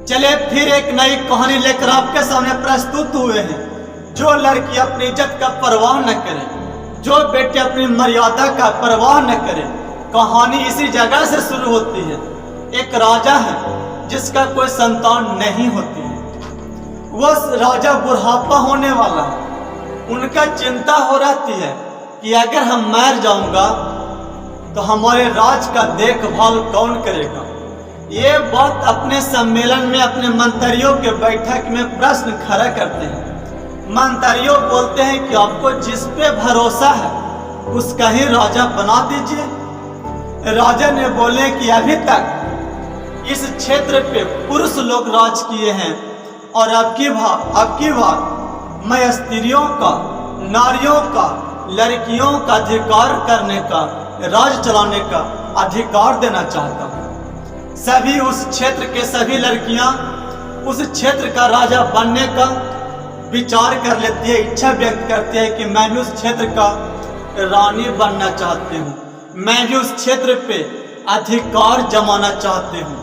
चले फिर एक नई कहानी लेकर आपके सामने प्रस्तुत हुए हैं। जो लड़की अपनी इज्जत का परवाह न करे, जो बेटे अपनी मर्यादा का परवाह न करे। कहानी इसी जगह से शुरू होती है। एक राजा है जिसका कोई संतान नहीं होती है। वह राजा बुढ़ापा होने वाला है। उनका चिंता हो रहती है कि अगर हम मर जाऊंगा तो हमारे राज का देखभाल कौन करेगा। ये बात अपने सम्मेलन में अपने मंत्रियों के बैठक में प्रश्न खड़ा करते हैं। मंत्रियों बोलते हैं कि आपको जिस पे भरोसा है उसका ही राजा बना दीजिए। राजा ने बोले कि अभी तक इस क्षेत्र पे पुरुष लोग राज किए हैं और अब की बार मैं स्त्रियों का, नारियों का, लड़कियों का अधिकार करने का, राज चलाने का अधिकार देना चाहता हूँ। सभी उस क्षेत्र के सभी लड़कियां उस क्षेत्र का राजा बनने का विचार कर लेती है, इच्छा व्यक्त करती है कि मैं भी उस क्षेत्र का रानी बनना चाहती हूँ, मैं भी उस क्षेत्र पे अधिकार जमाना चाहती हूँ।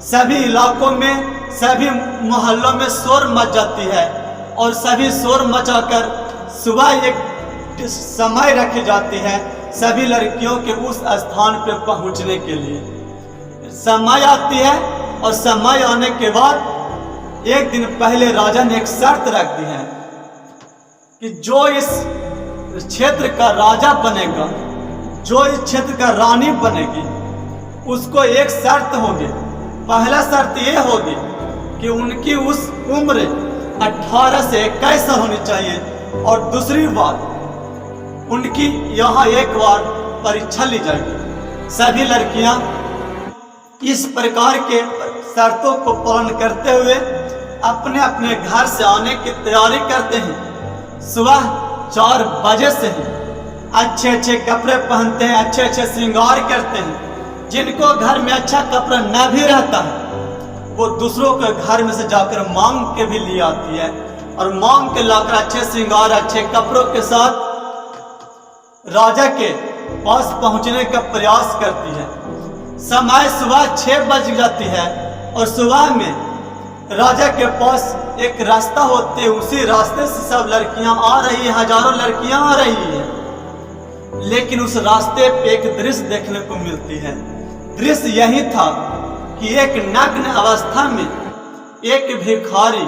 सभी इलाकों में, सभी मोहल्लों में शोर मच जाती है और सभी शोर मचाकर सुबह एक समय रखी जाती है सभी लड़कियों के उस स्थान पे पहुँचने के लिए। समय आती है और समय आने के बाद एक दिन पहले राजा ने एक शर्त रख दी है कि जो इस क्षेत्र का राजा बनेगा, जो इस क्षेत्र का रानी बनेगी, उसको एक शर्त होगी। पहला शर्त ये होगी कि उनकी उस उम्र 18 से 21 साल होनी चाहिए और दूसरी बात उनकी यहाँ एक बार परीक्षा ली जाएगी। सभी लड़कियाँ इस प्रकार के शर्तों को पालन करते हुए अपने अपने घर से आने की तैयारी करते हैं। सुबह 4 बजे से ही अच्छे अच्छे कपड़े पहनते हैं, अच्छे अच्छे श्रृंगार करते हैं। जिनको घर में अच्छा कपड़ा न भी रहता है वो दूसरों के घर में से जाकर मांग के भी ले आती है और मांग के लाकर अच्छे श्रृंगार, अच्छे कपड़ों के साथ राजा के पास पहुंचने का प्रयास करती है। समय सुबह 6 बज जाती है और सुबह में राजा के पास एक रास्ता होते है, उसी रास्ते से सब लड़कियां आ रही है, हजारों लड़कियां आ रही है। लेकिन उस रास्ते पे एक दृश्य देखने को मिलती है। दृश्य यही था कि एक नग्न अवस्था में एक भिखारी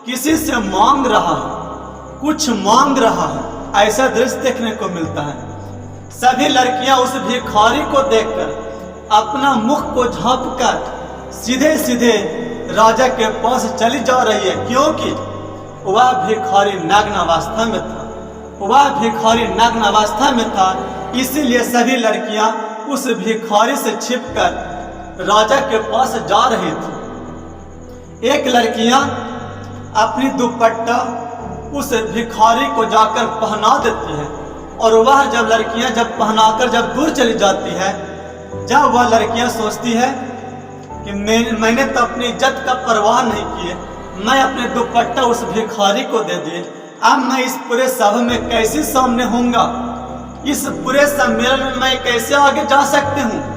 किसी से मांग रहा है, कुछ मांग रहा है, ऐसा दृश्य देखने को मिलता है। सभी लड़कियां उस भिखारी को देखकर अपना मुख को झांपकर सीधे सीधे राजा के पास चली जा रही है, क्योंकि वह भिखारी नग्न अवस्था में था। वह भिखारी नग्न अवस्था में था, इसीलिए सभी लड़कियां उस भिखारी से छिपकर राजा के पास जा रही थी। एक लड़कियां अपनी दुपट्टा उस भिखारी को जाकर पहना देती है और वह लड़कियां जब पहनाकर जब दूर चली जाती है, जब वह लड़कियां सोचती है कि मैंने तो अपनी इज्जत का परवाह नहीं किए, मैं अपने दुपट्टा उस भिखारी को दे दिए, अब मैं इस पूरे सभा में कैसे सामने होऊंगा, इस पूरे सम्मेलन में मैं कैसे आगे जा सकती हूँ।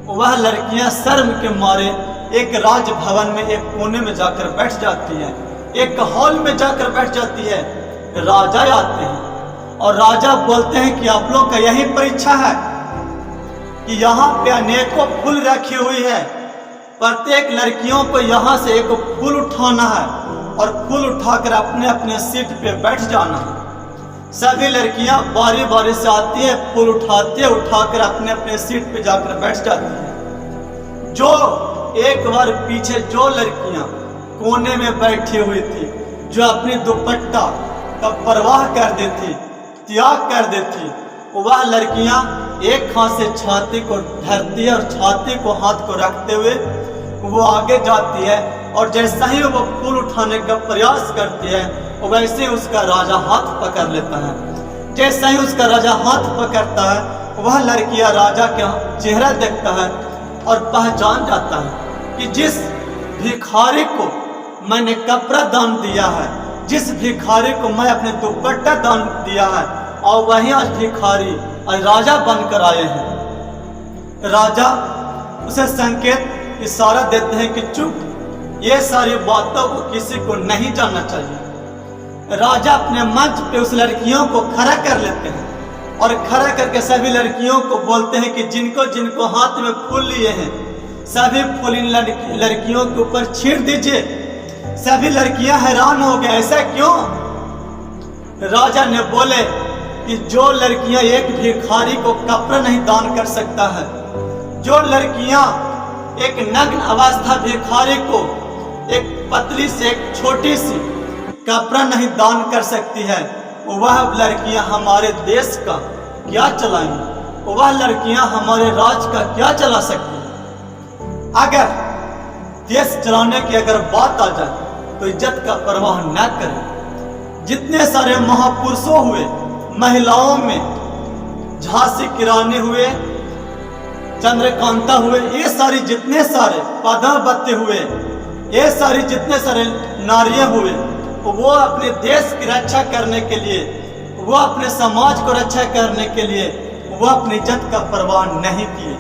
वह लड़कियां शर्म के मारे एक राजभवन में एक कोने में जाकर बैठ जाती है, एक हॉल में जाकर बैठ जाती है। राजा आते हैं और राजा बोलते हैं कि आप लोग का यही परीक्षा है कि यहाँ पे अनेकों फूल रखी हुई है, प्रत्येक लड़कियों को यहाँ से एक फूल उठाना है और फूल उठाकर अपने अपने सीट पे बैठ जाना है। सभी लड़कियाँ बारी बारी से आती है, फूल उठाती है, उठाकर अपने अपने सीट पे जाकर बैठ जाती है। जो एक बार पीछे जो लड़कियाँ कोने में बैठी हुई थी, जो अपनी दुपट्टा का परवाह कर देती, त्याग कर देती, वह लड़कियां एक हाथ से छाती को धरती है और छाती को हाथ को रखते हुए वो आगे जाती है और जैसा ही वो फूल उठाने का प्रयास करती है वैसे ही उसका राजा हाथ पकड़ लेता है। जैसा ही उसका राजा हाथ पकड़ता है वह लड़कियां राजा का चेहरा देखता है और पहचान जाता है कि जिस भिखारी को मैंने कपड़ा दान दिया है, जिस भिखारी को मैं अपने दुपट्टा दान दिया है, और वही आज भिखारी आज राजा बनकर आए हैं। राजा उसे संकेत इशारा देते हैं कि चुप, ये सारी बातों को किसी को नहीं जानना चाहिए। राजा अपने मंच पे उस लड़कियों को खड़ा कर लेते हैं और खड़ा करके सभी लड़कियों को बोलते हैं कि जिनको जिनको हाथ में फूल लिए हैं सभी फूल इन लड़कियों के ऊपर छींट दीजिए। सभी लड़कियां हैरान हो गए, ऐसा क्यों? राजा ने बोले कि जो लड़कियां एक भिखारी को कपड़ा नहीं दान कर सकता है, जो लड़कियां एक नग्न अवस्था भिखारी को एक पतली से एक छोटी सी कपड़ा नहीं दान कर सकती है, वह लड़कियां हमारे देश का क्या चलाएंगी? वह लड़कियां हमारे राज का क्या चला सकती हैं? अगर देश चलाने की अगर बात आ जाए तो इज्जत का परवाह न करें। जितने सारे महापुरुषों हुए, महिलाओं में झांसी की रानी हुए, चंद्रकांता हुए, ये सारी जितने सारे पद्मावती हुए, ये सारी जितने सारे नारियां हुए, वो अपने देश की रक्षा करने के लिए, वो अपने समाज को रक्षा करने के लिए वो अपनी इज्जत का परवाह नहीं किए।